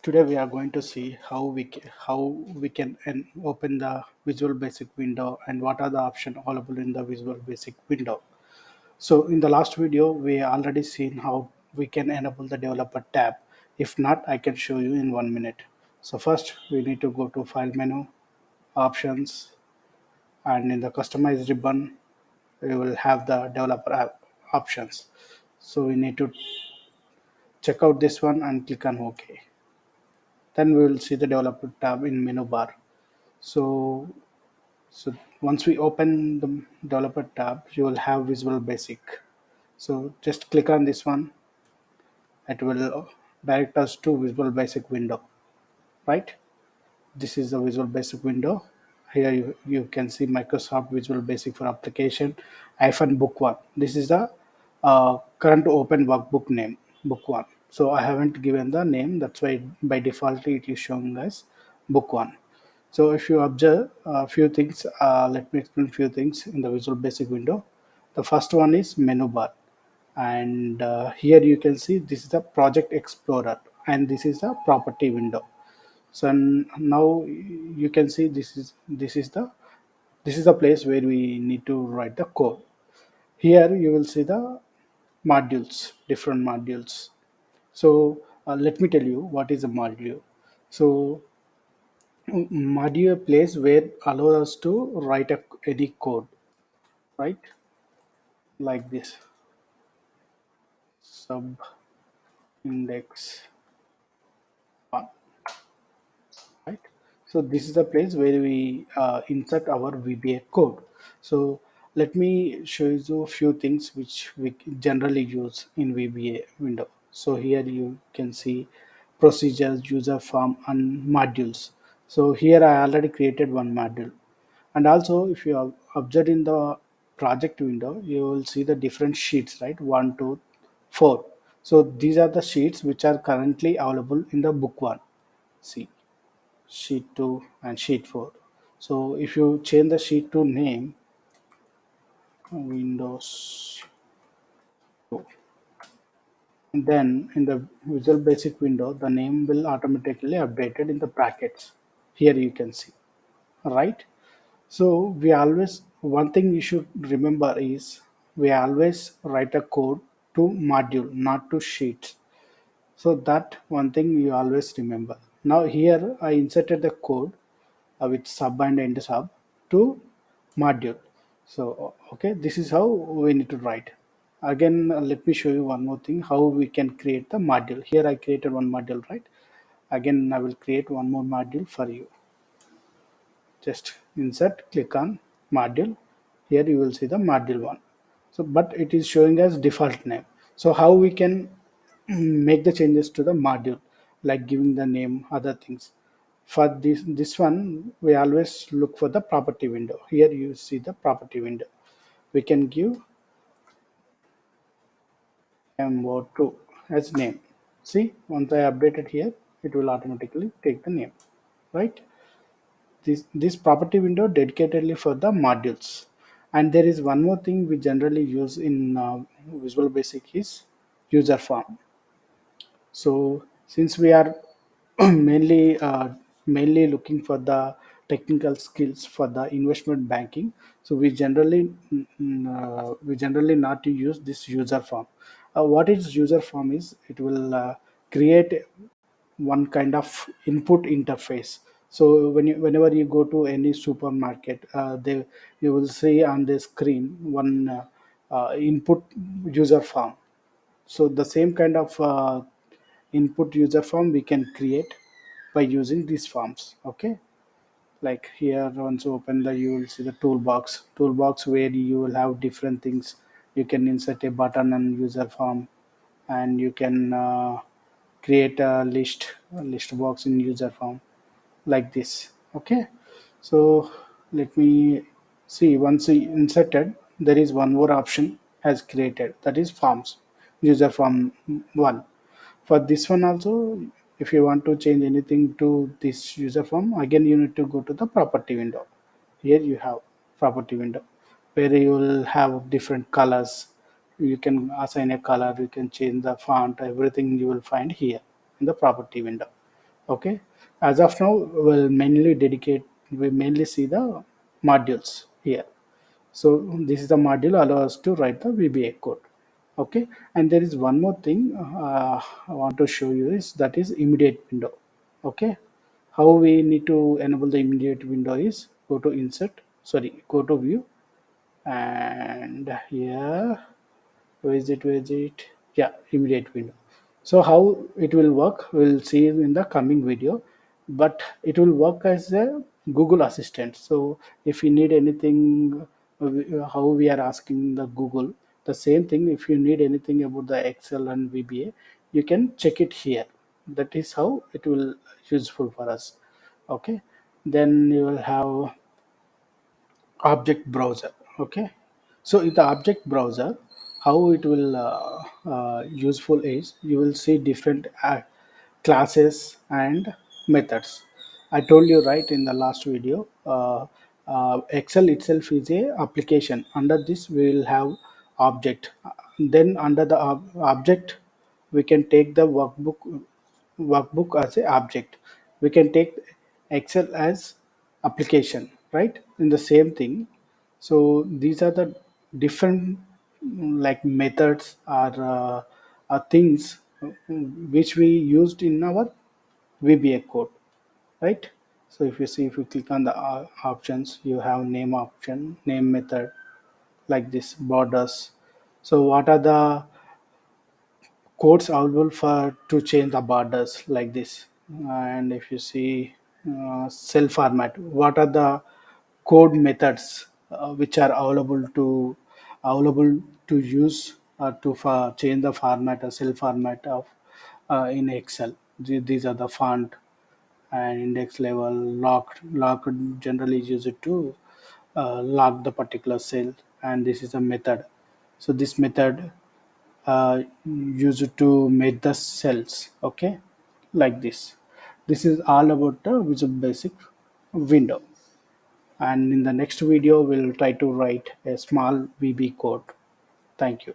Today we are going to see how we can open the Visual Basic window and what are the options available in the Visual Basic window. So in the last video we already seen how we can enable the developer tab. If not, I can show you in 1 minute. So first we need to go to File menu, Options, and in the Customize ribbon we will have the developer app options. So we need to check out this one and click on OK. Then we will see the developer tab in menu bar. So so once we open the developer tab, you will have Visual Basic. So just click on this one. It will direct us to Visual Basic window, right? This is the Visual Basic window. Here you can see Microsoft Visual Basic for application hyphen book one. This is the current open workbook name, book one. So I haven't given the name. That's why by default it is showing as book one. So if you observe a few things, let me explain few things in the Visual Basic window. The first one is menu bar, and here you can see this is the Project Explorer, and this is the property window. So now you can see this is the place where we need to write the code. Here you will see the modules, different modules. So let me tell you what is a module. So module place where allows us to write any code, right? Like this sub index one, right? So this is the place where we insert our VBA code. So let me show you a few things which we generally use in VBA window. So here you can see procedures, user form, and modules. So here I already created one module. And also if you have observed in the project window, you will see the different sheets, right? One, two, four. So these are the sheets which are currently available in the book one. See, sheet 2 and sheet 4. So if you change the sheet to name Windows 2, then in the Visual Basic window the name will automatically updated in the brackets. Here you can see, right? So we always, one thing you should remember is we always write a code to module, not to sheets. So that one thing you always remember. Now here I inserted the code with sub and end sub to module. So okay, this is how we need to write. Again, let me show you one more thing how we can create the module. Here I created one module, right? Again, I will create one more module for you. Just insert, click on module. Here you will see the module one. So but it is showing as default name. So how we can make the changes to the module, like giving the name, other things. For this one we always look for the property window. Here you see the property window. We can give mo2 as name. See, once I updated here, it will automatically take the name, right? This property window dedicatedly for the modules. And there is one more thing we generally use in Visual Basic is user form. So since we are mainly looking for the technical skills for the investment banking, so we generally not to use this user form. What is user form is, it will create one kind of input interface. So whenever you go to any supermarket, you will see on the screen one input user form. So the same kind of input user form we can create by using these forms. Okay, like here once you open the, you will see the toolbox where you will have different things. You can insert a button and user form, and you can create a list box in user form, like this. Okay, so let me see, once we inserted, there is one more option has created, that is forms, user form one. For this one also, if you want to change anything to this user form, again you need to go to the property window. Here you have property window where you will have different colors. You can assign a color, you can change the font, everything you will find here in the property window. Okay, as of now we mainly see the modules here. So this is the module allow us to write the VBA code. Okay, and there is one more thing I want to show you is that is immediate window. Okay, how we need to enable the immediate window is go to view, and here where is it, yeah, immediate window. So how it will work we'll see in the coming video, but it will work as a Google Assistant. So if you need anything, how we are asking the Google, the same thing, if you need anything about the Excel and VBA, you can check it here. That is how it will useful for us. Okay, then you will have object browser. Okay, so in the object browser, how it will useful is you will see different classes and methods. I told you right in the last video, Excel itself is a application. Under this we will have object, then under the object we can take the workbook as a object. We can take Excel as application, right, in the same thing. So these are the different like methods are things which we used in our VBA code, right? So if you see, if you click on the options, you have name option, name method, like this, borders. So what are the codes available for to change the borders, like this? And if you see cell format, what are the code methods which are available to use to change the format or cell format of in Excel? These are the font and index level. Lock generally use it to lock the particular cell, and this is a method. So this method used to make the cells. Okay, like this. This is all about the Visual Basic window, and in the next video we'll try to write a small VB code. Thank you.